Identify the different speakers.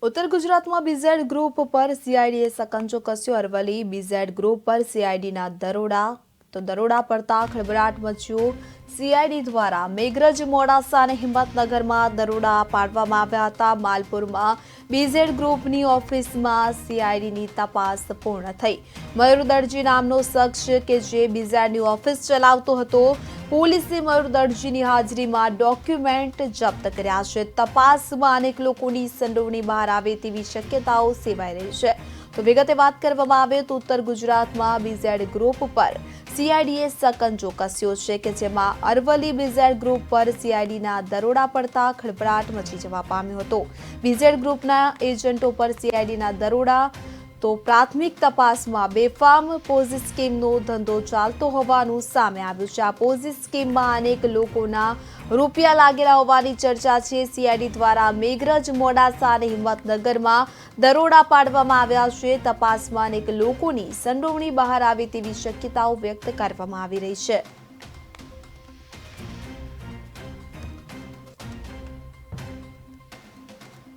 Speaker 1: ઉત્તર ગુજરાતમાં BZ group પર સીઆઈડીએ સકંજો કસ્યો। અરવલ્લી બીઝેડ ગ્રુપ પર સીઆઈડીના દરોડા પડતા ખળભળાટ મચ્યો। સીઆઈડી દ્વારા મેઘરજ, મોડાસા અને હિંમતનગરમાં દરોડા પાડવામાં આવ્યા હતા। માલપુરમાં બીઝેડ ગ્રુપની ઓફિસમાં સીઆઈડીની તપાસ પૂર્ણ થઈ। મયુર દરજી નામનો શખ્સ કે જે બીઝેડની ઓફિસ ચલાવતો હતો, પોલીસે મયુર દરજીની હાજરીમાં ડોક્યુમેન્ટ જપ્ત કર્યા છે। તપાસમાં અનેક લોકોની સંડોવણી બહાર આવે તેવી શક્યતાઓ સેવાઈ રહી છે। તો વિગતે વાત કરવામાં આવે તો ઉત્તર ગુજરાતમાં બીઝેડ ગ્રુપ પર સીઆઈડીએ સકંજો કસ્યો છે કે જેમાં અરવલ્લી બીઝેડ ગ્રુપ પર સીઆઈડીના દરોડા પડતા ખળભળાટ મચી જવા પામ્યો હતો। બીઝેડ ગ્રુપના એજન્ટો પર સીઆઈડીના દરોડા તો પ્રાથમિક તપાસમાં બેફામ પોઝી સ્કીમનો ધંધો ચાલતો હોવાનું સામે આવ્યું છે। આ પોઝી સ્કીમમાં અનેક લોકોના રૂપિયા લાગેલા હોવાની ચર્ચા છે। સીઆઈડી દ્વારા મેઘરજ, મોડાસા અને હિંમતનગરમાં દરોડા પાડવામાં આવ્યા છે। તપાસમાં અનેક લોકોની સંડોવણી બહાર આવે તેવી શક્યતાઓ વ્યક્ત કરવામાં આવી રહી છે।